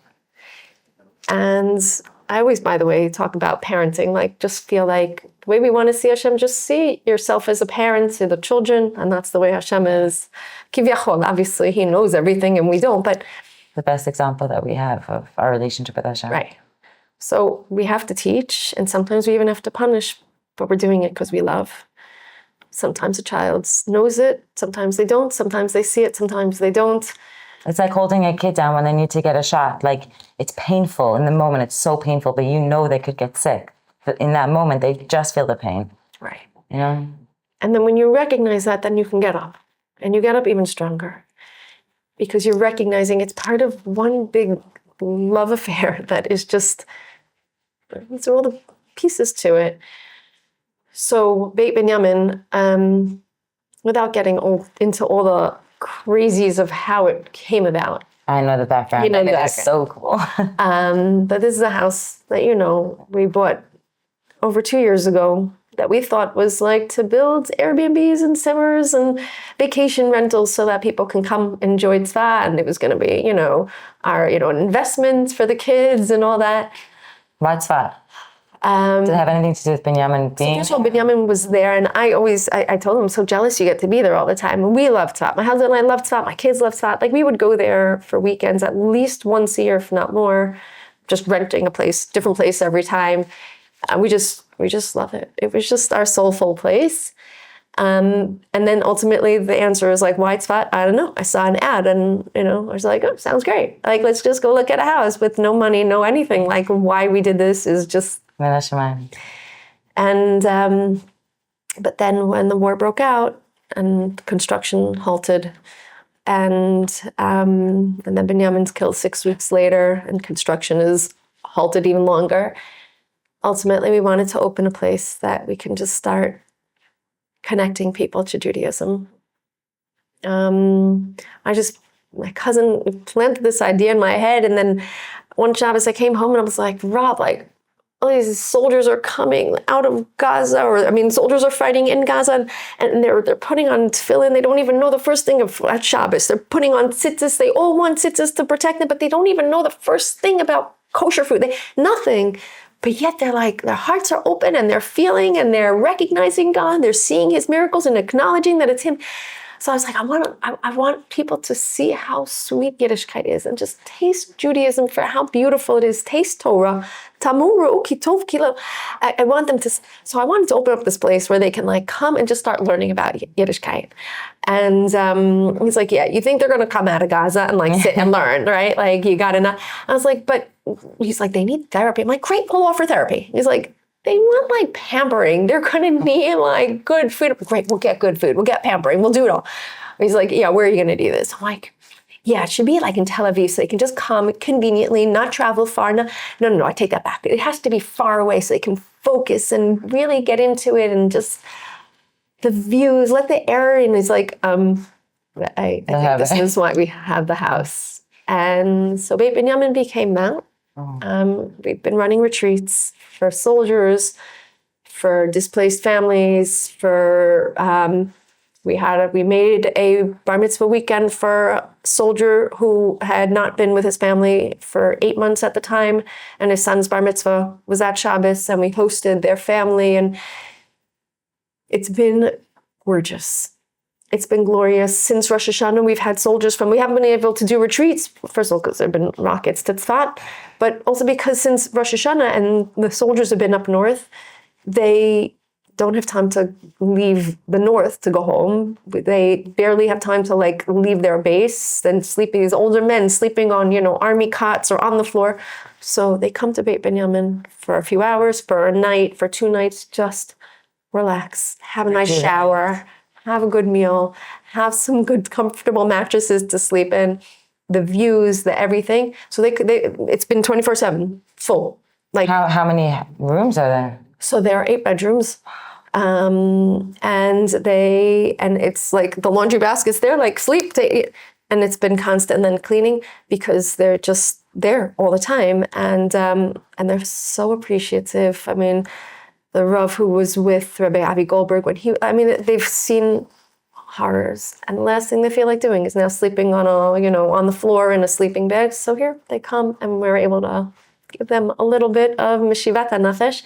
And I always, by the way, talk about parenting, like just feel like the way we want to see Hashem, just see yourself as a parent to the children. And that's the way Hashem is. Kivyachol, obviously, he knows everything and we don't, but The best example that we have of our relationship with Hashem. right. So we have to teach, and sometimes we even have to punish, but we're doing it because we love. Sometimes a child knows it, sometimes they don't, sometimes they see it, sometimes they don't. It's like holding a kid down when they need to get a shot. Like, it's painful in the moment. It's so painful, but you know they could get sick. But in that moment, they just feel the pain. Right. You know? And then when you recognize that, then you can get up. And you get up even stronger. Because you're recognizing it's part of one big love affair that is just, these are all the pieces to it. So Beit Binyamin, without getting into all the crazies of how it came about. I know the background. You know the and it is so cool. But this is a house that, we bought over 2 years ago that we thought was like to build Airbnbs and simmers and vacation rentals so that people can come enjoy tzva. And it was going to be, our, an investment for the kids and all that. What's that? Did it have anything to do with Binyamin being? First of all, Binyamin was there, and I told him, I'm so jealous you get to be there all the time. And we love tzvat. My husband and I love tzvat. My kids love tzvat. Like, we would go there for weekends at least once a year, if not more, just renting a place, different place every time. And we just love it. It was just our soulful place. And then ultimately the answer is like, why tzvat? I don't know. I saw an ad and, I was like, oh, sounds great. Like, let's just go look at a house with no money, no anything. Like, why we did this is just... And, but then when the war broke out and construction halted and then Binyamin's killed 6 weeks later and construction is halted even longer, ultimately we wanted to open a place that we can just start connecting people to Judaism. My cousin planted this idea in my head, and then one Shabbos I came home and I was like, Rob, like, all these soldiers are coming out of Gaza, soldiers are fighting in Gaza, and they're putting on tefillin. They don't even know the first thing of Shabbos. They're putting on tzitzis. They all want tzitzis to protect them, but they don't even know the first thing about kosher food. Nothing. But yet they're like, their hearts are open and they're feeling and they're recognizing God. They're seeing his miracles and acknowledging that it's him. So I was like, I want people to see how sweet Yiddishkeit is and just taste Judaism for how beautiful it is. Taste Torah. Tamuru kitov kilo. I want them to, so I wanted to open up this place where they can like come and just start learning about Yiddishkeit. And he's like, yeah, you think they're going to come out of Gaza and like sit and learn, right? Like, you got to know. I was like, but he's like, they need therapy. I'm like, great, we'll offer therapy. He's like, they want like pampering. They're going to need like good food. Great, we'll get good food. We'll get pampering. We'll do it all. He's like, yeah, where are you going to do this? I'm like, yeah, it should be like in Tel Aviv so they can just come conveniently, not travel far. No, I take that back. It has to be far away so they can focus and really get into it and just the views, let the air in. He's like, I think this is why we have the house. And so Beit Binyamin became that. We've been running retreats for soldiers, for displaced families, we made a bar mitzvah weekend for a soldier who had not been with his family for 8 months at the time, and his son's bar mitzvah was at Shabbos, and we hosted their family, and it's been gorgeous. It's been glorious. Since Rosh Hashanah, we've had soldiers we haven't been able to do retreats, first of all, because there have been rockets to Tzfat, but also because since Rosh Hashanah and the soldiers have been up north, they don't have time to leave the north to go home. They barely have time to like leave their base and sleeping, these older men sleeping on, army cots or on the floor. So they come to Beit Binyamin for a few hours, for a night, for 2 nights, just relax, have a nice shower, have a good meal, have some good comfortable mattresses to sleep in, the views, the everything. So it's been 24/7 full. Like, how many rooms are there? So there are 8 bedrooms. And it's like the laundry baskets there, like sleep, and it's been constant then cleaning because they're just there all the time. And they're so appreciative. I mean, the Rav who was with Rabbi Avi Goldberg, they've seen horrors, and the last thing they feel like doing is now sleeping on the floor in a sleeping bag. So here they come and we're able to give them a little bit of Meshivat HaNafesh.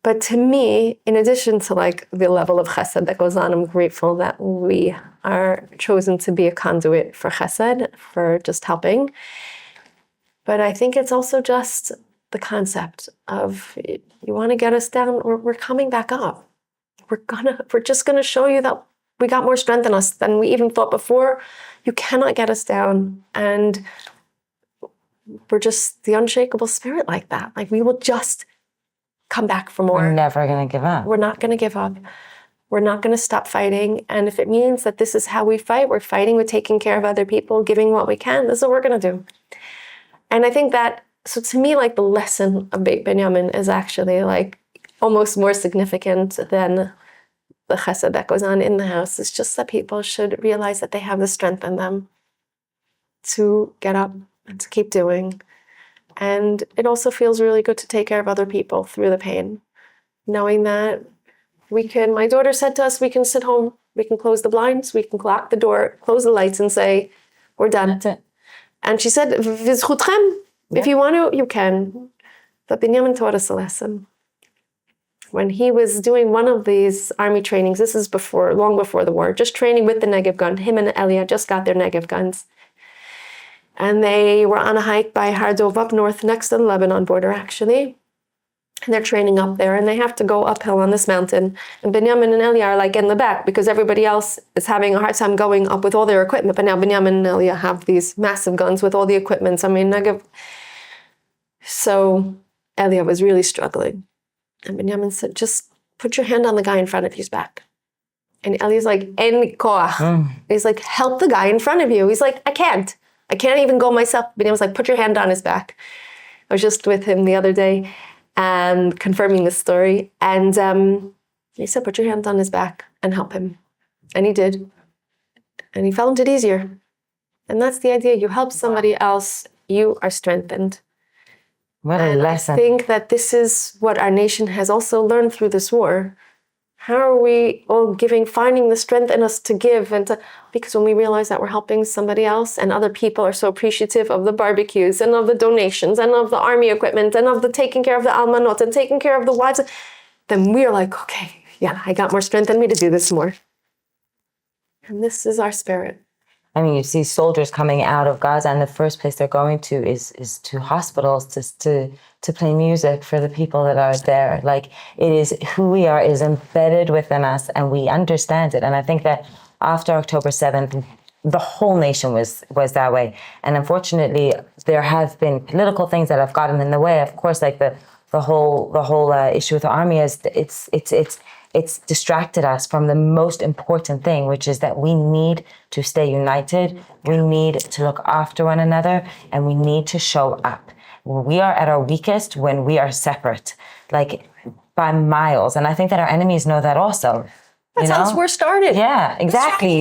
But to me, in addition to like the level of chesed that goes on, I'm grateful that we are chosen to be a conduit for chesed, for just helping. But I think it's also just the concept of, you want to get us down, we're coming back up. We're just gonna show you that we got more strength in us than we even thought before. You cannot get us down. And we're just the unshakable spirit like that. Like, we will just come back for more. We're never going to give up. We're not going to give up. We're not going to stop fighting. And if it means that this is how we fight, we're fighting with taking care of other people, giving what we can, this is what we're going to do. And I think that, so to me, like, the lesson of Beit Binyamin is actually like almost more significant than the chesed that goes on in the house. It's just that people should realize that they have the strength in them to get up and to keep doing. And it also feels really good to take care of other people through the pain, knowing that we can, my daughter said to us, we can sit home, we can close the blinds, we can lock the door, close the lights and say, we're done. That's it. And she said, v'zchutchem, if you want to, you can. But Binyamin taught us a lesson. When he was doing one of these army trainings, this is long before the war, just training with the Negev gun, him and Elia just got their Negev guns. And they were on a hike by Har Dov up north, next to the Lebanon border, actually. And they're training up there, and they have to go uphill on this mountain. And Binyamin and Elia are like in the back, because everybody else is having a hard time going up with all their equipment. But now Binyamin and Elia have these massive guns with all the equipment. I mean, Negev. So Elia was really struggling. And Binyamin said, just put your hand on the guy in front of you's back. And Elia's like, en koach. He's like, help the guy in front of you. He's like, I can't even go myself. Binyamin was like, put your hand on his back. I was just with him the other day and confirming this story. And he said, put your hand on his back and help him. And he did. And he felt it easier. And that's the idea. You help somebody else, you are strengthened. What a lesson. I think that this is what our nation has also learned through this war. How are we all finding the strength in us to give? Because when we realize that we're helping somebody else and other people are so appreciative of the barbecues and of the donations and of the army equipment and of the taking care of the almanot and taking care of the wives, then we're like, okay, yeah, I got more strength in me to do this more. And this is our spirit. I mean, you see soldiers coming out of Gaza, and the first place they're going to is to hospitals to play music for the people that are there. Like, it is who we are, is embedded within us, and we understand it. And I think that after October 7th, the whole nation was that way. And unfortunately, there have been political things that have gotten in the way. Of course, like the whole issue with the army is it's distracted us from the most important thing, which is that we need to stay united. We need to look after one another, and we need to show up. We are at our weakest when we are separate, like by miles. And I think that our enemies know that also. That's how this war started. Yeah, exactly.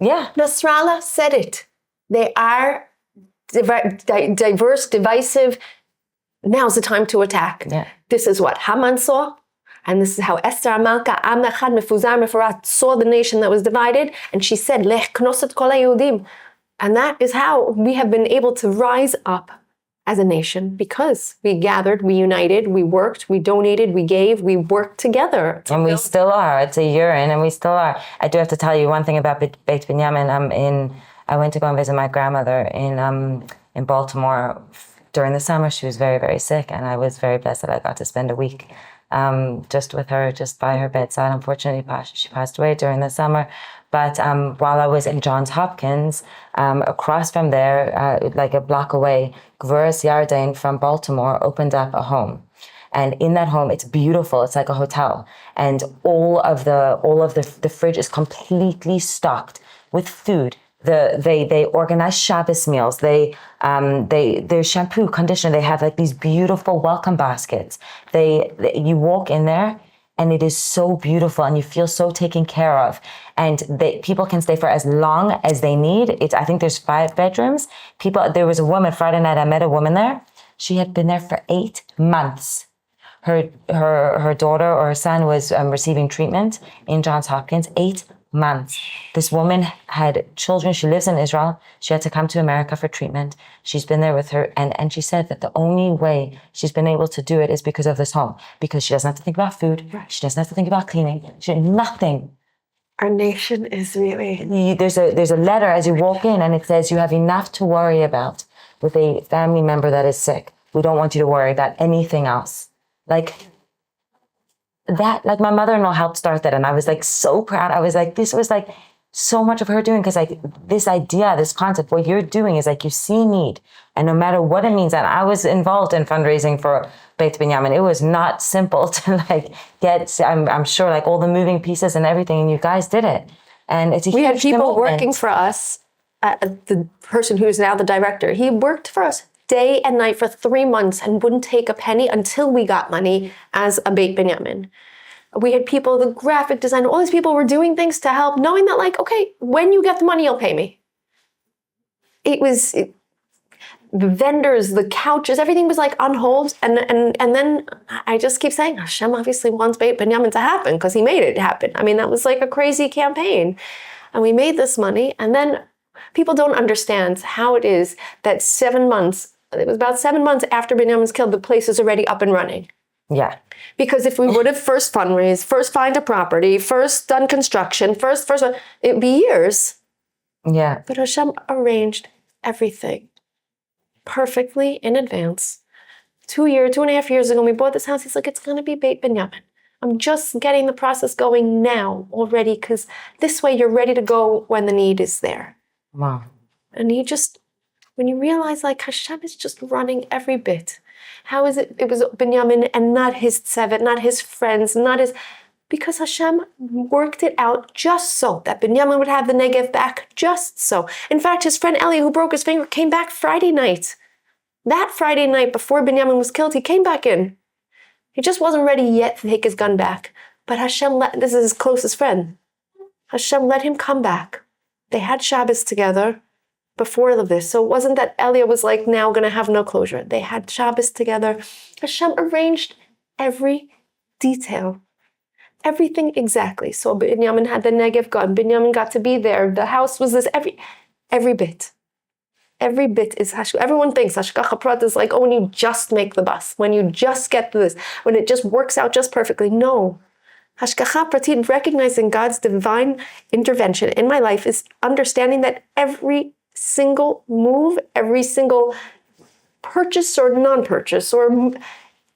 Yeah. Nasrallah said it. They are diverse, divisive. Now's the time to attack. Yeah. This is what Haman saw. And this is how Esther Amalka Am Echad Mefuzar Mefurat saw the nation that was divided. And she said, Lech Knosset Kol HaYehudim. And that is how we have been able to rise up as a nation, because we gathered, we united, we worked, we donated, we gave, we worked together. And we still are. It's a year in, and we still are. I do have to tell you one thing about Beit Binyamin. I went to go and visit my grandmother in Baltimore during the summer. She was very, very sick, and I was very blessed that I got to spend a week just with her, just by her bedside. Unfortunately, she passed away during the summer. But while I was in Johns Hopkins, across from there, like a block away, Gvuras Yarden from Baltimore opened up a home. And in that home, it's beautiful. It's like a hotel. And all of the fridge is completely stocked with food. They organize Shabbos meals. There's shampoo, conditioner. They have like these beautiful welcome baskets. You walk in there, and it is so beautiful, and you feel so taken care of. And people can stay for as long as they need. I think there's 5 bedrooms. There was a woman, Friday night, I met a woman there. She had been there for 8 months. Her daughter or her son was receiving treatment in Johns Hopkins. 8 months. This woman had children. She lives in Israel. She had to come to America for treatment. She's been there with her. And she said that the only way she's been able to do it is because of this home. Because she doesn't have to think about food. Right. She doesn't have to think about cleaning. Nothing. Our nation is really... There's a letter as you walk in, and it says you have enough to worry about with a family member that is sick. We don't want you to worry about anything else. Like that, like my mother-in-law helped start that, and I was like so proud. I was like, this was like so much of her doing, because like this idea, this concept, what you're doing is like you see need, and no matter what it means. And I was involved in fundraising for Beit Binyamin. It was not simple to like get, I'm sure, like all the moving pieces and everything, and you guys did it. And it's a we huge had people commitment. working for us. The person who's now the director, he worked for us day and night for 3 months and wouldn't take a penny until we got money as a Beit Binyamin. We had people, the graphic designer, all these people were doing things to help, knowing that like, okay, when you get the money, you'll pay me. The vendors, the couches, everything was like on hold. And then I just keep saying, Hashem obviously wants Beit Binyamin to happen because he made it happen. I mean, that was like a crazy campaign. And we made this money. And then people don't understand how it is that 7 months, it was about 7 months after Binyamin's killed, the place is already up and running. Yeah. Because if we would have first fundraised, first find a property, first done construction, first, it'd be years. Yeah. But Hashem arranged everything perfectly in advance. 2.5 years ago, when we bought this house, he's like, it's going to be Beit Binyamin. I'm just getting the process going now already, because this way you're ready to go when the need is there. Wow. And he just, when you realize like Hashem is just running every bit. How is it? It was Binyamin and not his tzevit, not his friends, not his... Because Hashem worked it out just so that Binyamin would have the Negev back, just so. In fact, his friend Airley, who broke his finger, came back Friday night. That Friday night before Binyamin was killed, he came back in. He just wasn't ready yet to take his gun back. But Hashem this is his closest friend. Hashem let him come back. They had Shabbos together before all of this. So it wasn't that Elia was like now going to have no closure. They had Shabbos together. Hashem arranged every detail. Everything exactly. So Binyamin had the Negev gun. Binyamin got to be there. The house was this, every bit. Every bit is Hashgacha. Everyone thinks Hashgacha Prat is like, oh, when you just make the bus, when you just get to this, when it just works out just perfectly. No. Hashgacha Pratit, recognizing God's divine intervention in my life, is understanding that every single move, every single purchase or non-purchase, or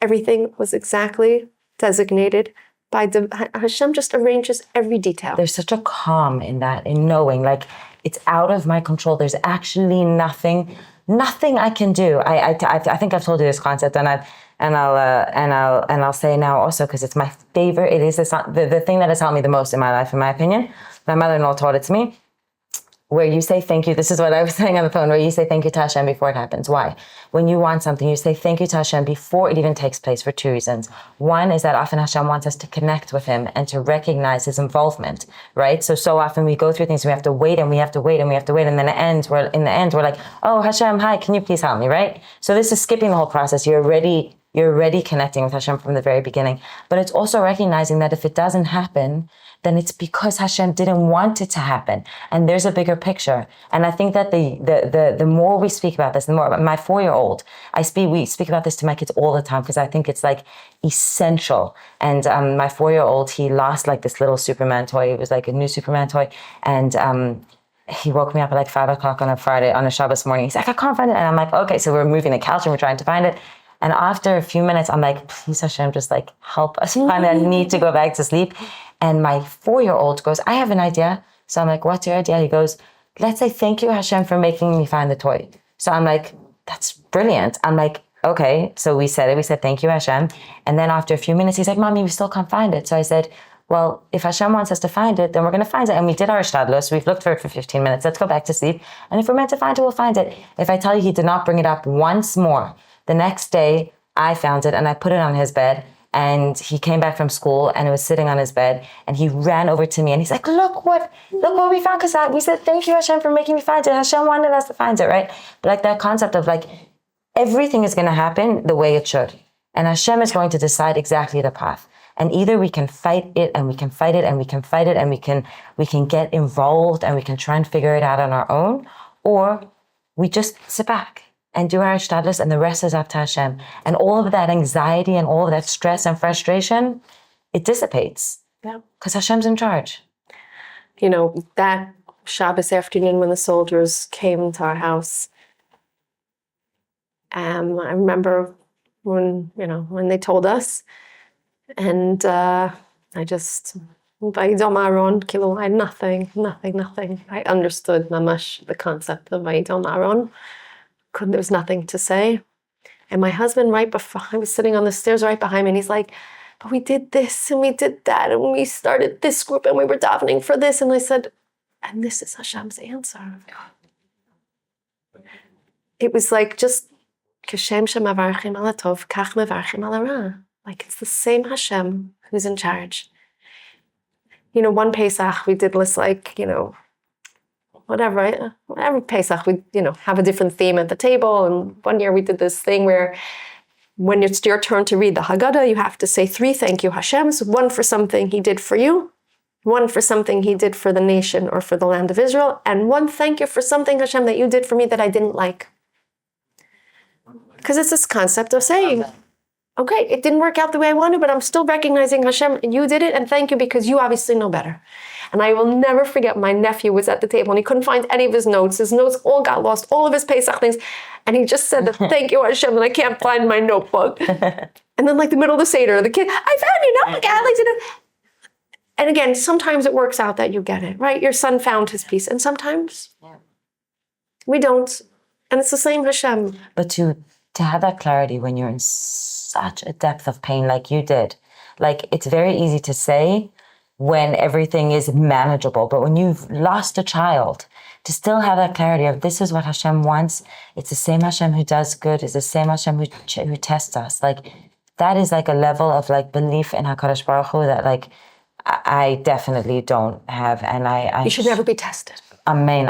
everything was exactly designated by Hashem. Just arranges every detail. There's such a calm in that, in knowing like it's out of my control. There's actually nothing I can do. I think I've told you this concept, and I'll say now also, because it's my favorite. It is the thing that has helped me the most in my life, in my opinion. My mother-in-law taught it to me. Where you say thank you. This is what I was saying on the phone, where you say thank you to Hashem before it happens. Why? When you want something, you say thank you to Hashem before it even takes place, for 2 reasons. One is that often Hashem wants us to connect with him and to recognize his involvement, right? So often we go through things, we have to wait and we have to wait and we have to wait, and then in the end, we're like, oh, Hashem, hi, can you please help me, right? So this is skipping the whole process. You're already connecting with Hashem from the very beginning. But it's also recognizing that if it doesn't happen, then it's because Hashem didn't want it to happen. And there's a bigger picture. And I think that the more we speak about this, the more, my 4-year-old, we speak about this to my kids all the time, because I think it's like essential. And my 4-year-old, he lost like this little Superman toy. It was like a new Superman toy. And he woke me up at like 5 o'clock on a Shabbos morning. He's like, I can't find it. And I'm like, okay. So we're moving the couch and we're trying to find it. And after a few minutes, I'm like, please Hashem, just like help us find it. I need to go back to sleep. And my 4-year-old goes, I have an idea. So I'm like, what's your idea? He goes, let's say thank you, Hashem, for making me find the toy. So I'm like, that's brilliant. I'm like, okay. So we said it. We said, thank you, Hashem. And then after a few minutes, he's like, Mommy, we still can't find it. So I said, well, if Hashem wants us to find it, then we're going to find it. And we did our shtadlos. We've looked for it for 15 minutes. Let's go back to sleep. And if we're meant to find it, we'll find it. If I tell you he did not bring it up once more, the next day I found it and I put it on his bed. And he came back from school and it was sitting on his bed, and he ran over to me and he's like, look what we found, because we said, thank you, Hashem, for making me find it. Hashem wanted us to find it, right? But like that concept of like, everything is going to happen the way it should. And Hashem is going to decide exactly the path. And either we can fight it and we can fight it and we can fight it and we can get involved and we can try and figure it out on our own, or we just sit back and do our ishtadlus and the rest is up to Hashem. And all of that anxiety and all of that stress and frustration, it dissipates. Yeah. Because Hashem's in charge. You know, that Shabbos afternoon when the soldiers came to our house, I remember when they told us, and I just, I had nothing. I understood mamash the concept of Vayidom Aaron. There was nothing to say. And my husband, right before, I was sitting on the stairs right behind me, and he's like, but we did this and we did that, and we started this group and we were davening for this. And I said, and this is Hashem's answer. It was like just, Kashem shemavarchim ala tov, kach mevarchim ala ra. Like it's the same Hashem who's in charge. You know, one Pesach we did this, like, you know, whatever Pesach, we, you know, have a different theme at the table. And one year we did this thing where when it's your turn to read the Haggadah, you have to say 3 thank you Hashems, one for something he did for you, one for something he did for the nation or for the land of Israel, and one thank you for something, Hashem, that you did for me that I didn't like. Because it's this concept of saying, okay, it didn't work out the way I wanted, but I'm still recognizing Hashem, you did it, and thank you because you obviously know better. And I will never forget, my nephew was at the table and he couldn't find any of his notes. His notes all got lost, all of his Pesach things. And he just said, thank you, Hashem, and I can't find my notebook. And then like the middle of the Seder, the kid, I found your notebook, Alex. And again, sometimes it works out that you get it, right? Your son found his piece. And sometimes we don't. And it's the same Hashem. But to have that clarity when you're in such a depth of pain like you did, like it's very easy to say when everything is manageable, but when you've lost a child, to still have that clarity of this is what Hashem wants, it's the same Hashem who does good, it's the same Hashem who tests us. Like that is like a level of like belief in HaKadosh Baruch Hu that like I definitely don't have, and I you should never be tested. Amen.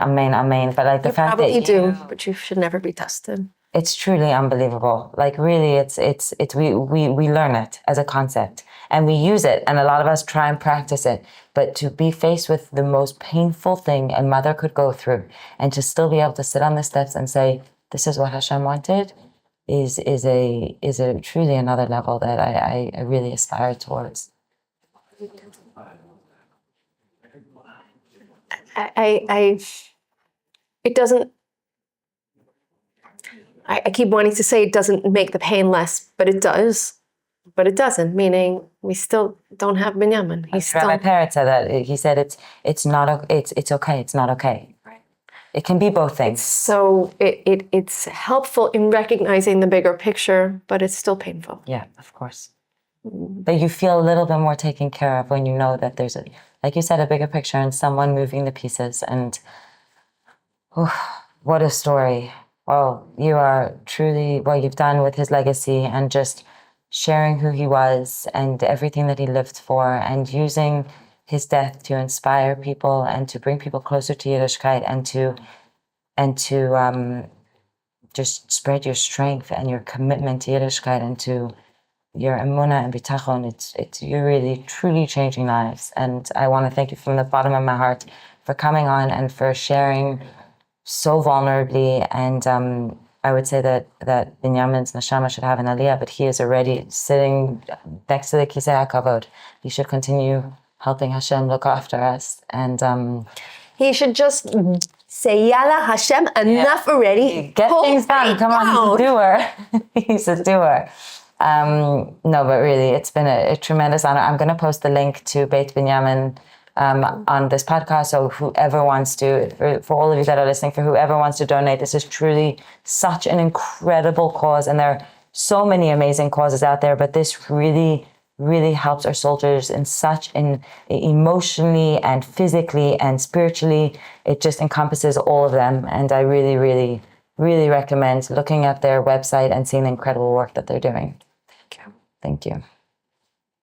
But like the fact that you do, but you should never be tested. It's truly unbelievable. Like really, it's we learn it as a concept and we use it, and a lot of us try and practice it. But to be faced with the most painful thing a mother could go through, and to still be able to sit on the steps and say, "This is what Hashem wanted," is a truly another level that I really aspire towards. It doesn't. I keep wanting to say it doesn't make the pain less, but it does. But it doesn't, meaning we still don't have Binyamin. Rabbi Peretz said that. He said it's okay, it's not okay. Right. It can be both things. So it's helpful in recognizing the bigger picture, but it's still painful. Yeah, of course. But you feel a little bit more taken care of when you know that there's like you said, a bigger picture and someone moving the pieces. And what a story. Well, you are truly what you've done with his legacy and just sharing who he was and everything that he lived for, and using his death to inspire people and to bring people closer to Yiddishkeit and to just spread your strength and your commitment to Yiddishkeit and to your emunah and bitachon. It's you're really truly changing lives, and I want to thank you from the bottom of my heart for coming on and for sharing so vulnerably. And I would say that Binyamin's neshama should have an aliyah, but he is already sitting next to the Kisei HaKavod. He should continue helping Hashem look after us, and he should just say, Yalla Hashem, enough already. Get things done. Come on, he's a doer. He's a doer. No, but really, it's been a tremendous honor. I'm going to post the link to Beit Binyamin on this podcast, so whoever wants to, for all of you that are listening, for whoever wants to donate, this is truly such an incredible cause, and there are so many amazing causes out there, but this really, really helps our soldiers in such an emotionally and physically and spiritually. It just encompasses all of them, and I really, really, really recommend looking at their website and seeing the incredible work that they're doing. Thank you. Thank you.